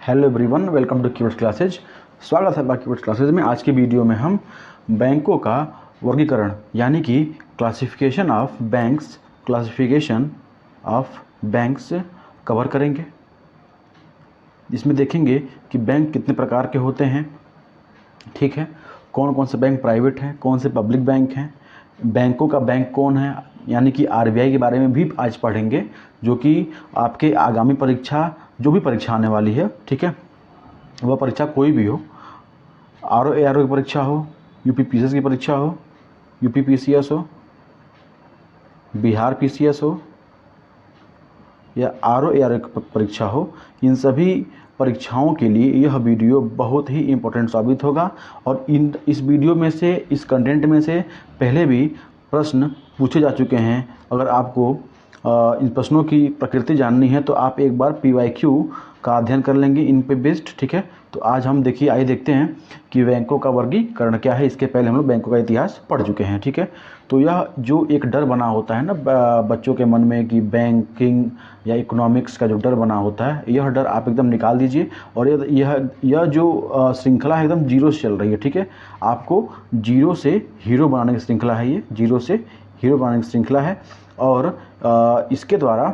Hello everyone, welcome to Keywords Classes. स्वागत है आपका कीवर्ड्स क्लासेज में। आज की वीडियो में हम बैंकों का वर्गीकरण यानी कि क्लासिफिकेशन ऑफ बैंक्स कवर करेंगे। इसमें देखेंगे कि बैंक कितने प्रकार के होते हैं, ठीक है, कौन कौन से बैंक प्राइवेट हैं, कौन से पब्लिक बैंक हैं, बैंकों का बैंक कौन है, यानी कि आरबीआई के बारे में भी आज पढ़ेंगे, जो कि आपके आगामी परीक्षा, जो भी परीक्षा आने वाली है, ठीक है, वह परीक्षा कोई भी हो, आरओ एआरओ की परीक्षा हो, यूपी पीसीएस की परीक्षा हो, यूपी पीसीएस हो, बिहार पीसीएस हो या आरओ एआरओ की परीक्षा हो, इन सभी परीक्षाओं के लिए यह वीडियो बहुत ही इम्पोर्टेंट साबित होगा। और इस वीडियो में से, इस कंटेंट में से पहले भी प्रश्न पूछे जा चुके हैं। अगर आपको इन प्रश्नों की प्रकृति जाननी है तो आप एक बार पीवाईक्यू का अध्ययन कर लेंगे इन पे बेस्ड, ठीक है। तो आज हम आइए देखते हैं कि बैंकों का वर्गीकरण क्या है। इसके पहले हम लोग बैंकों का इतिहास पढ़ चुके हैं, ठीक है। तो यह जो एक डर बना होता है ना बच्चों के मन में कि बैंकिंग या इकोनॉमिक्स का जो डर बना होता है, यह डर आप एकदम निकाल दीजिए। और यह जो श्रृंखला है एकदम जीरो से चल रही है, ठीक है। आपको जीरो से हीरो बनाने की श्रृंखला है, ये जीरो से हीरो बनाने की श्रृंखला है। और इसके द्वारा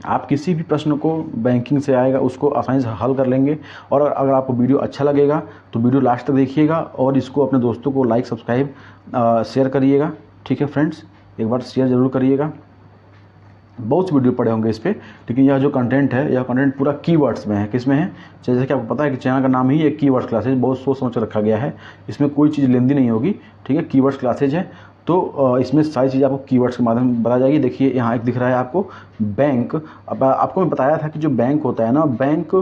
आप किसी भी प्रश्न को बैंकिंग से आएगा उसको आसानी से हल कर लेंगे। और अगर आपको वीडियो अच्छा लगेगा तो वीडियो लास्ट तक देखिएगा और इसको अपने दोस्तों को लाइक सब्सक्राइब शेयर करिएगा, ठीक है फ्रेंड्स। एक बार शेयर ज़रूर करिएगा। बहुत से वीडियो पड़े होंगे इस पर, लेकिन यह जो कंटेंट है, यह कंटेंट पूरा कीवर्ड्स में है। किस में है? जैसे कि आपको पता है कि चैनल का नाम ही एक कीवर्ड्स क्लासेज, बहुत सोच समझ कर रखा गया है। इसमें कोई चीज़ लेंदी नहीं होगी, ठीक है। कीवर्ड्स क्लासेज है तो इसमें सारी चीज़ें आपको कीवर्ड्स के माध्यम से बताई जाएगी। देखिए यहाँ एक दिख रहा है आपको बैंक। अब आपको मैं बताया था कि जो बैंक होता है ना, बैंक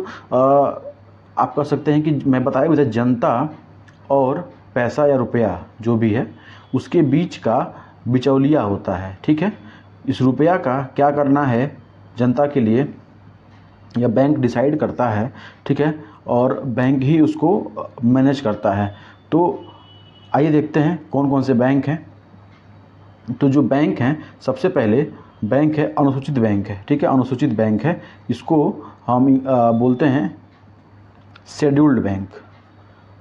आप कह सकते हैं कि मैं बताया भी था, जनता और पैसा या रुपया जो भी है उसके बीच का बिचौलिया होता है, ठीक है। इस रुपया का क्या करना है जनता के लिए या बैंक डिसाइड करता है, ठीक है, और बैंक ही उसको मैनेज करता है। तो आइए देखते हैं कौन कौन से बैंक हैं। तो जो बैंक हैं, सबसे पहले बैंक है अनुसूचित बैंक है, ठीक है। अनुसूचित बैंक है, इसको हम बोलते हैं शेड्यूल्ड बैंक।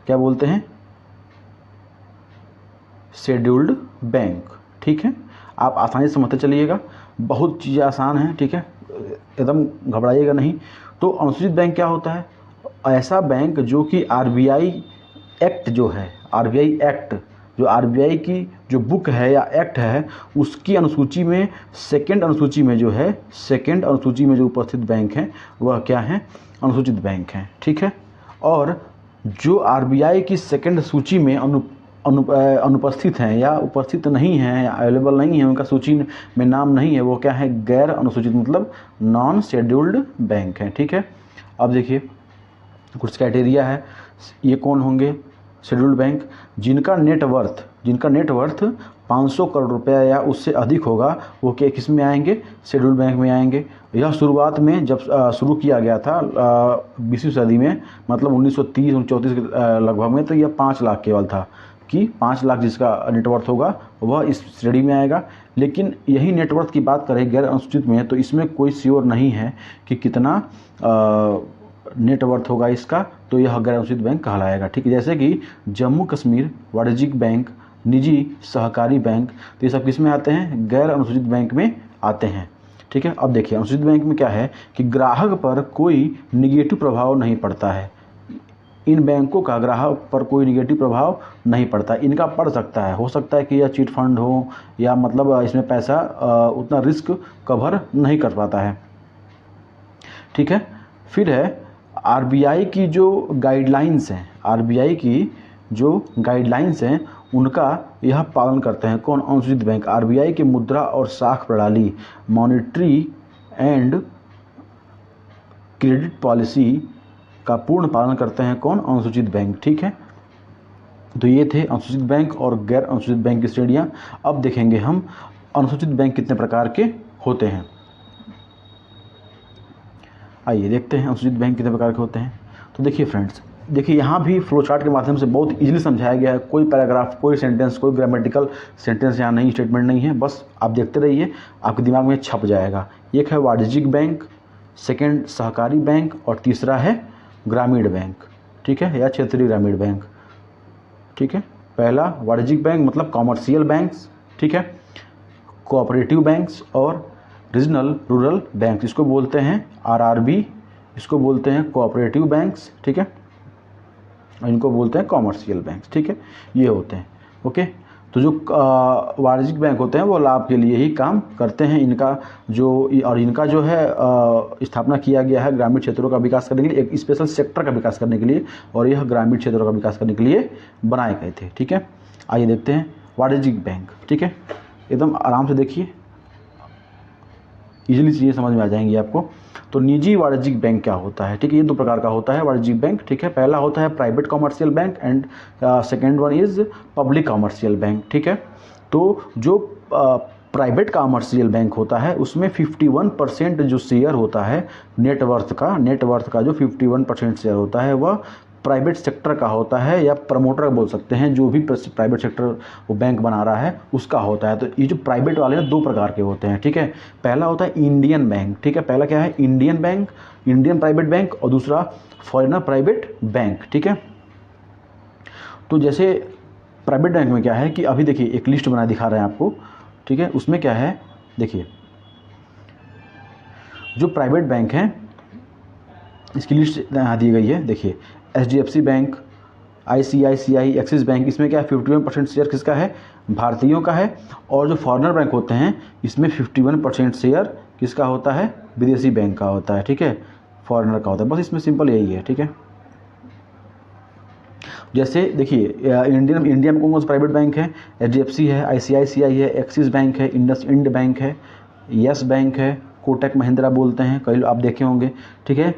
क्या बोलते हैं? शेड्यूल्ड बैंक, ठीक है। आप आसानी से समझते चलिएगा, बहुत चीज़ें आसान हैं, ठीक है, एकदम घबराइएगा नहीं। तो अनुसूचित बैंक क्या होता है? ऐसा बैंक जो कि आरबीआई एक्ट जो है, आरबीआई एक्ट जो आरबीआई की जो बुक है या एक्ट है, उसकी अनुसूची में सेकंड अनुसूची में जो है, सेकंड अनुसूची में जो उपस्थित बैंक हैं वह क्या हैं? अनुसूचित बैंक हैं, ठीक है। और जो आरबीआई की सेकंड सूची में अनुपस्थित हैं या उपस्थित नहीं हैं या अवेलेबल नहीं है, उनका सूची में नाम नहीं है, वो क्या है? गैर अनुसूचित, मतलब नॉन शेड्यूल्ड बैंक हैं, ठीक है। अब देखिए कुछ क्राइटेरिया है। ये कौन होंगे? शेड्यूल्ड बैंक जिनका नेटवर्थ 500 करोड़ रुपया या उससे अधिक होगा, वो क्या किस में आएंगे? शेड्यूल्ड बैंक में आएंगे। यह शुरुआत में जब शुरू किया गया था 20वीं सदी में, मतलब 1930-34 के लगभग में, तो यह 5 लाख केवल था कि 5 लाख जिसका नेटवर्थ होगा वह इस श्रेणी में आएगा। लेकिन यही नेटवर्थ की बात करें गैर अनुसूचित में, तो इसमें कोई श्योर नहीं है कि कितना नेटवर्थ होगा इसका, तो यह गैर अनुसूचित बैंक कहलाएगा, ठीक है। जैसे कि जम्मू कश्मीर वाणिज्यिक बैंक, निजी सहकारी बैंक, तो ये सब किस में आते हैं? गैर अनुसूचित बैंक में आते हैं, ठीक है। अब देखिए अनुसूचित बैंक में क्या है कि ग्राहक पर कोई निगेटिव प्रभाव नहीं पड़ता है। इन बैंकों का ग्राहक पर कोई निगेटिव प्रभाव नहीं पड़ता। इनका पड़ सकता है, हो सकता है कि यह चिट फंड हो या मतलब इसमें पैसा उतना रिस्क कवर नहीं कर पाता है, ठीक है। फिर है आरबीआई की जो गाइडलाइंस हैं, आरबीआई की जो गाइडलाइंस हैं उनका यह पालन करते हैं। कौन? अनुसूचित बैंक। आरबीआई की मुद्रा और साख प्रणाली, मॉनेटरी एंड क्रेडिट पॉलिसी का पूर्ण पालन करते हैं। कौन? अनुसूचित बैंक, ठीक है। तो ये थे अनुसूचित बैंक और गैर अनुसूचित बैंक की श्रेणियाँ। अब देखेंगे हम अनुसूचित बैंक कितने प्रकार के होते हैं। आइए देखते हैं अनुसूचित बैंक कितने प्रकार के होते हैं। तो देखिए फ्रेंड्स, देखिए यहाँ भी फ्लो चार्ट के माध्यम से बहुत इजीली समझाया गया है। कोई पैराग्राफ, कोई सेंटेंस, कोई ग्रामेटिकल सेंटेंस यहाँ नहीं, स्टेटमेंट नहीं है, बस आप देखते रहिए, आपके दिमाग में छप जाएगा। एक है वाणिज्यिक बैंक, सेकंड सहकारी बैंक और तीसरा है ग्रामीण बैंक, ठीक है, या क्षेत्रीय ग्रामीण बैंक, ठीक है। पहला वाणिज्यिक बैंक मतलब कॉमर्शियल बैंक्स, ठीक है, कोऑपरेटिव बैंक्स और रीजनल रूरल बैंक, इसको बोलते हैं आरआरबी, इसको बोलते हैं कोऑपरेटिव बैंक्स, ठीक है, और इनको बोलते हैं कॉमर्शियल बैंक्स, ठीक है, ये होते हैं। ओके, तो जो वाणिज्यिक बैंक होते हैं वो लाभ के लिए ही काम करते हैं। इनका जो है स्थापना किया गया है ग्रामीण क्षेत्रों का विकास करने के लिए, एक स्पेशल सेक्टर का विकास करने के लिए, और यह ग्रामीण क्षेत्रों का विकास करने के लिए बनाए गए थे, ठीक है। आइए देखते हैं वाणिज्यिक बैंक, ठीक है, एकदम आराम से देखिए, इजीली चीज़ें समझ में आ जाएंगी आपको। तो निजी वाणिज्यिक बैंक क्या होता है, ठीक है, ये 2 प्रकार का होता है वाणिज्यिक बैंक, ठीक है। पहला होता है private commercial bank and second one is public commercial bank, ठीक है। तो जो प्राइवेट कॉमर्शियल बैंक होता है उसमें 51% जो शेयर होता है नेटवर्थ का जो 51% शेयर होता है वह प्राइवेट सेक्टर का होता है, या प्रमोटर बोल सकते हैं, जो भी प्राइवेट सेक्टर वो बैंक बना रहा है उसका होता है। तो ये जो प्राइवेट वाले हैं 2 प्रकार के होते हैं, ठीक है। पहला होता है इंडियन बैंक, ठीक है, पहला क्या है Indian bank, Indian private bank, और दूसरा फॉरेनर प्राइवेट बैंक, ठीक है। तो जैसे प्राइवेट बैंक में क्या है कि अभी देखिए एक लिस्ट बना दिखा रहे हैं आपको, ठीक है, उसमें क्या है देखिए, जो प्राइवेट बैंक हैं इसकी लिस्ट यहाँ दी गई है, देखिए HDFC bank, ICICI, axis bank, इसमें क्या है 51% शेयर किसका है, भारतीयों का है। और जो फॉरेनर बैंक होते हैं इसमें 51% शेयर किसका होता है, विदेशी बैंक का होता है, ठीक है, फॉरेनर का होता है। बस इसमें सिंपल यही है, ठीक है। जैसे देखिए इंडिया में कौन सा प्राइवेट बैंक है, HDFC है, ICICI है, एक्सिस बैंक है, इंडसइंड बैंक है, यस बैंक है, कोटक महिंद्रा बोलते हैं, कई आप देखे होंगे, ठीक है,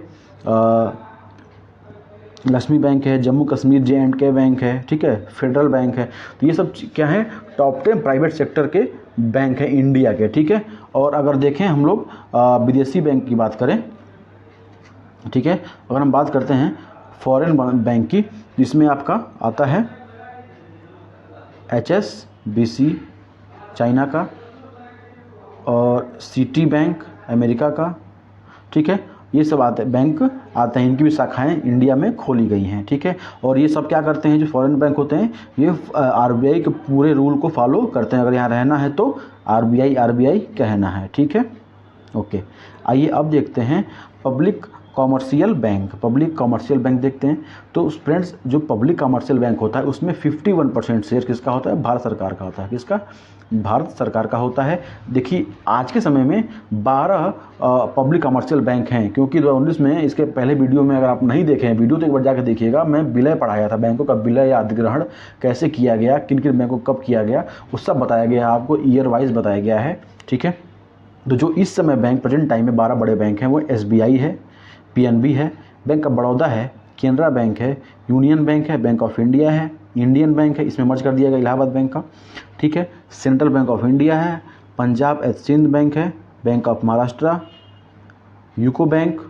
लक्ष्मी बैंक है, जम्मू कश्मीर J&K बैंक है, ठीक है, फेडरल बैंक है। तो ये सब क्या है, टॉप 10 प्राइवेट सेक्टर के बैंक है इंडिया के, ठीक है। और अगर देखें हम लोग विदेशी बैंक की बात करें, ठीक है, अगर हम बात करते हैं फॉरेन बैंक की, जिसमें आपका आता है HSBC चाइना का, और सिटी बैंक अमेरिका का, ठीक है, ये सब बैंक आते हैं, इनकी भी शाखाएं इंडिया में खोली गई हैं, ठीक है। और ये सब क्या करते हैं, जो फॉरेन बैंक होते हैं ये RBI के पूरे रूल को फॉलो करते हैं। अगर यहाँ रहना है तो RBI कहना है, ठीक है, ओके। आइए अब देखते हैं पब्लिक कॉमर्शियल बैंक देखते हैं। तो फ्रेंड्स जो पब्लिक कॉमर्शियल बैंक होता है उसमें 51% शेयर किसका होता है, भारत सरकार का होता है, किसका, भारत सरकार का होता है। देखिए आज के समय में 12 पब्लिक कमर्शियल बैंक हैं, क्योंकि 2019 में, इसके पहले वीडियो में अगर आप नहीं देखे हैं वीडियो तो एक बार जाकर देखिएगा, मैं विलय पढ़ाया था, बैंकों का विलय या अधिग्रहण कैसे किया गया, किन किन बैंकों को कब किया गया, वो सब बताया गया है, आपको ईयर वाइज बताया गया है, ठीक है। तो जो इस समय बैंक प्रेजेंट टाइम में 12 बड़े बैंक हैं वो SBI है, PNB है, बैंक ऑफ बड़ौदा है, केनरा बैंक है, यूनियन बैंक है, बैंक ऑफ इंडिया है, इंडियन बैंक है, इसमें मर्ज कर दिया गया इलाहाबाद बैंक का, ठीक है, सेंट्रल बैंक ऑफ इंडिया है, पंजाब एंड सिंध बैंक है, bank of Maharashtra, UCO bank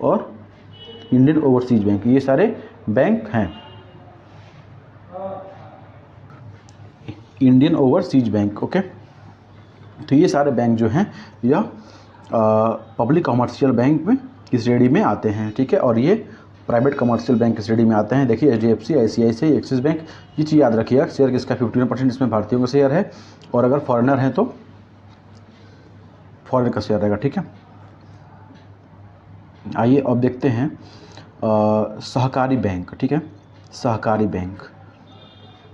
और इंडियन ओवरसीज बैंक, ये सारे बैंक हैं। Indian overseas bank, okay. तो ये सारे बैंक जो हैं यह पब्लिक कमर्शियल बैंक में की श्रेणी में आते हैं, ठीक है, और ये प्राइवेट कमर्शियल बैंक की श्रेणी में आते हैं। देखिए HDFC, ICICI, एक्सिस बैंक, ये चीज़ याद रखिएगा, शेयर किसका 51% इसमें भारतीयों का शेयर है, और अगर फॉरेनर हैं तो फॉरेनर का शेयर रहेगा, ठीक है। आइए अब देखते हैं सहकारी बैंक, ठीक है, सहकारी बैंक।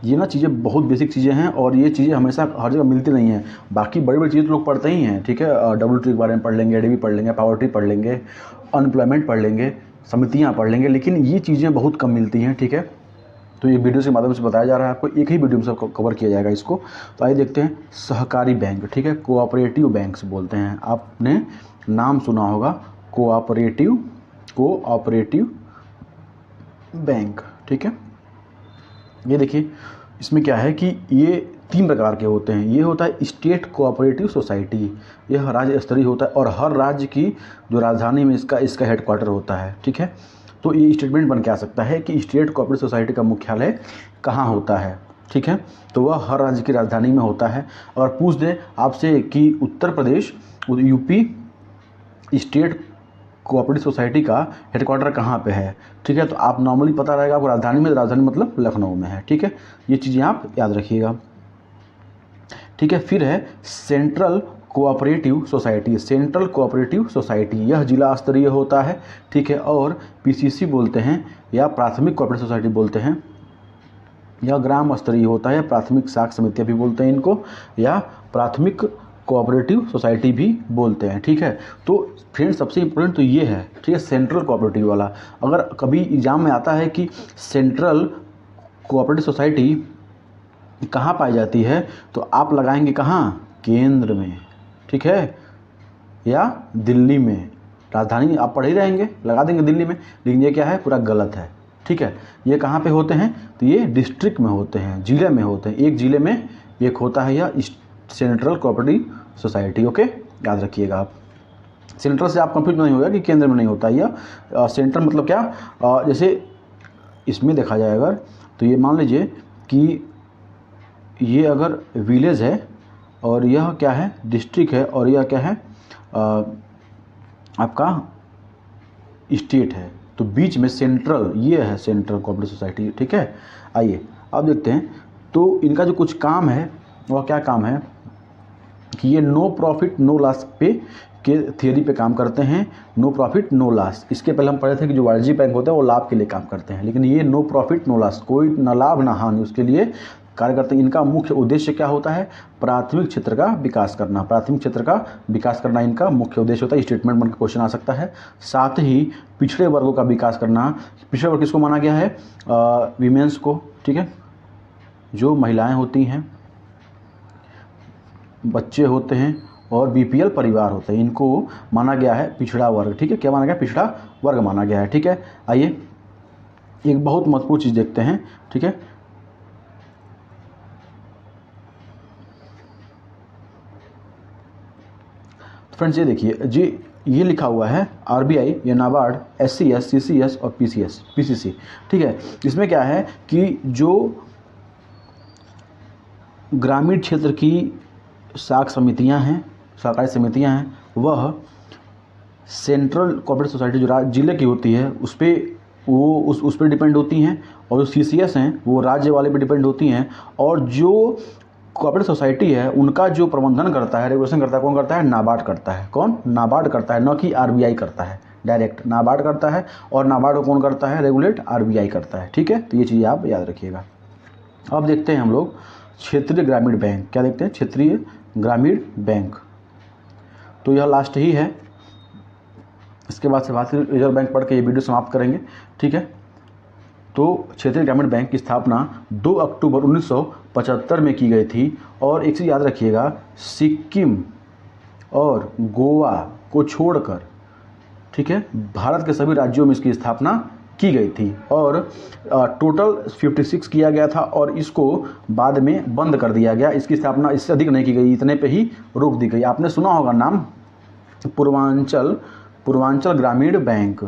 ये ना चीज़ें बहुत बेसिक चीज़ें हैं और ये चीज़ें हमेशा हर जगह मिलती नहीं हैं। बाकी बड़ी बड़ी चीज़ें तो लोग पढ़ते ही हैं, ठीक है, WT के बारे में पढ़ लेंगे, ADB पढ़ लेंगे, पावर्टी पढ़ लेंगे, अनएम्प्लॉयमेंट पढ़ लेंगे, समितियाँ पढ़ लेंगे, लेकिन ये चीज़ें बहुत कम मिलती हैं, ठीक है। तो ये वीडियो के माध्यम से बताया जा रहा है आपको, एक ही वीडियो में सब कवर किया जाएगा इसको। तो आइए देखते हैं सहकारी बैंक, ठीक है, कोऑपरेटिव बैंक्स बोलते हैं, आपने नाम सुना होगा कोऑपरेटिव बैंक, ठीक है। ये देखिए इसमें क्या है कि ये 3 प्रकार के होते हैं। ये होता है स्टेट कोऑपरेटिव सोसाइटी, यह राज्य स्तरीय होता है और हर राज्य की जो राजधानी में इसका हेडक्वार्टर होता है, ठीक है। तो ये स्टेटमेंट बन के आ सकता है कि स्टेट कोऑपरेटिव सोसाइटी का मुख्यालय कहाँ होता है, ठीक है, तो वह हर राज्य की राजधानी में होता है। और पूछ दें आपसे कि Uttar Pradesh, UP state cooperative society का हेडक्वार्टर कहाँ पे है, ठीक है। तो आप नॉर्मली पता रहेगा आपको राजधानी में, राजधानी मतलब लखनऊ में है, ठीक है। ये चीज़ें आप याद रखिएगा, ठीक है। फिर है central cooperative society. Central cooperative society यह जिला स्तरीय होता है, ठीक है, और पीसीसी बोलते हैं या प्राथमिक कोऑपरेटिव सोसाइटी बोलते हैं, या ग्राम स्तरीय होता है, प्राथमिक साख समितियाँ भी बोलते हैं इनको, या प्राथमिक कोऑपरेटिव सोसाइटी भी बोलते हैं, ठीक है। तो फ्रेंड्स सबसे इम्पोर्टेंट तो ये है, ठीक है, सेंट्रल कोऑपरेटिव वाला। अगर कभी एग्जाम में आता है कि सेंट्रल कोऑपरेटिव सोसाइटी कहाँ पाई जाती है, तो आप लगाएंगे कहाँ, केंद्र में, ठीक है, या दिल्ली में। राजधानी आप पढ़ ही रहेंगे, लगा देंगे दिल्ली में, लेकिन ये क्या है, पूरा गलत है, ठीक है। ये कहाँ पे होते हैं, तो ये डिस्ट्रिक्ट में होते हैं, जिले में होते हैं। एक जिले में एक होता है या सेंट्रल कोऑपरेटिव सोसाइटी, ओके, याद रखिएगा आप। सेंट्रल से आप कंफ्यूज नहीं होगा कि केंद्र में नहीं होता। या सेंट्रल मतलब क्या, जैसे इसमें देखा जाए अगर, तो ये मान लीजिए कि ये अगर विलेज है और यह क्या है, डिस्ट्रिक्ट है, और यह क्या है, आपका स्टेट है, तो बीच में सेंट्रल, ये है सेंट्रल कोऑपरेटिव सोसाइटी, ठीक है। आइए अब देखते हैं, तो इनका जो कुछ काम है वह क्या काम है कि ये नो प्रॉफिट नो लॉस पे के थियरी पे काम करते हैं। नो प्रॉफिट नो लॉस, इसके पहले हम पढ़े थे कि जो वाणिज्यिक बैंक होते हैं वो लाभ के लिए काम करते हैं, लेकिन ये नो प्रॉफिट नो लॉस, कोई न लाभ न हानि, उसके लिए कार्य करते हैं। इनका मुख्य उद्देश्य क्या होता है, प्राथमिक क्षेत्र का विकास करना। प्राथमिक क्षेत्र का विकास करना इनका मुख्य उद्देश्य होता है। स्टेटमेंट बनकर क्वेश्चन आ सकता है। साथ ही पिछड़े वर्गों का विकास करना। पिछड़े वर्ग किसको माना गया है, वीमेंस को, ठीक है, जो महिलाएं होती हैं, बच्चे होते हैं और बीपीएल परिवार होते हैं, इनको माना गया है पिछड़ा वर्ग, ठीक है। क्या माना गया, पिछड़ा वर्ग माना गया है, ठीक है। आइए एक बहुत महत्वपूर्ण चीज़ देखते हैं, ठीक है। फ्रेंड्स ये देखिए जी, ये लिखा हुआ है आरबीआई या नाबार्ड, एससीएस, सीसीएस और पीसीसी, ठीक है। इसमें क्या है कि जो ग्रामीण क्षेत्र की साख समितियां हैं, सहकारी समितियां हैं, वह सेंट्रल कोऑपरेटिव सोसाइटी जो जिले की होती है उस पर वो उस पर डिपेंड होती हैं, और जो सीसीएस हैं वो राज्य वाले पे डिपेंड होती हैं। और जो कोऑपरेटिव सोसाइटी है उनका जो प्रबंधन करता है, रेगुलेशन करता है, कौन करता है, नाबार्ड करता है। कौन, नाबार्ड करता है, न कि आरबीआई करता है। डायरेक्ट नाबार्ड करता है, और नाबार्ड को कौन करता है, रेगुलेट आरबीआई करता है, ठीक है। तो ये चीज़ आप याद रखिएगा। अब देखते हैं हम लोग क्षेत्रीय ग्रामीण बैंक। क्या देखते हैं, क्षेत्रीय ग्रामीण बैंक, तो यह लास्ट ही है। इसके बाद से भारतीय रिजर्व बैंक पढ़ के ये वीडियो समाप्त करेंगे, ठीक है। तो क्षेत्रीय ग्रामीण बैंक की स्थापना 2 अक्टूबर 1975 में की गई थी। और एक चीज़ याद रखिएगा, सिक्किम और गोवा को छोड़कर, ठीक है, भारत के सभी राज्यों में इसकी स्थापना की गई थी। और टोटल 56 किया गया था, और इसको बाद में बंद कर दिया गया। इसकी स्थापना इससे अधिक नहीं की गई, इतने पे ही रोक दी गई। आपने सुना होगा नाम पूर्वांचल ग्रामीण बैंक,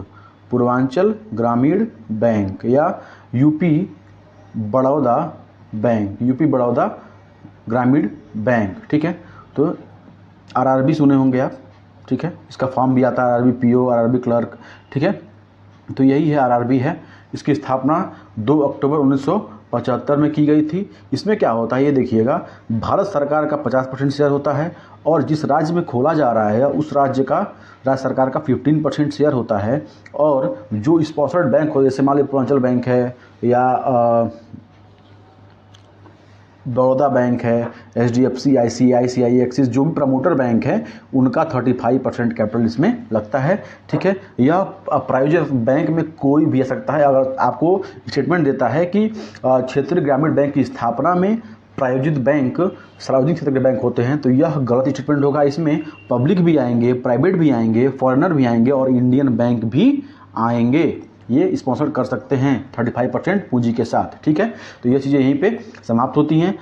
पूर्वांचल ग्रामीण बैंक, या UP Baroda bank, UP Baroda ग्रामीण बैंक, ठीक है। तो आरआरबी सुने होंगे आप, ठीक है, इसका फॉर्म भी आता है, आरआरबी पीओ, आरआरबी क्लर्क, ठीक है। तो यही है आरआरबी है। इसकी स्थापना 2 अक्टूबर 1975 में की गई थी। इसमें क्या होता है ये देखिएगा, भारत सरकार का 50% शेयर होता है, और जिस राज्य में खोला जा रहा है उस राज्य सरकार का 15% शेयर होता है। और जो स्पॉन्सर्ड बैंक हो, जैसे मान लीजिए पूर्वांचल बैंक है, या बड़ौदा बैंक है, एचडीएफसी, आईसीआईसीआई, एक्सिस, जो भी प्रमोटर बैंक है उनका 35% कैपिटल इसमें लगता है, ठीक है। यह प्रायोजित बैंक में कोई भी आ सकता है। अगर आपको स्टेटमेंट देता है कि क्षेत्रीय ग्रामीण बैंक की स्थापना में प्रायोजित बैंक सार्वजनिक क्षेत्र के बैंक होते हैं, तो यह गलत स्टेटमेंट होगा। इसमें पब्लिक भी आएंगे, प्राइवेट भी आएंगे, फॉरेनर भी आएंगे, और इंडियन बैंक भी आएंगे। ये स्पॉन्सर कर सकते हैं 35% पूंजी के साथ, ठीक है। तो ये चीज़ें यहीं पे समाप्त होती हैं।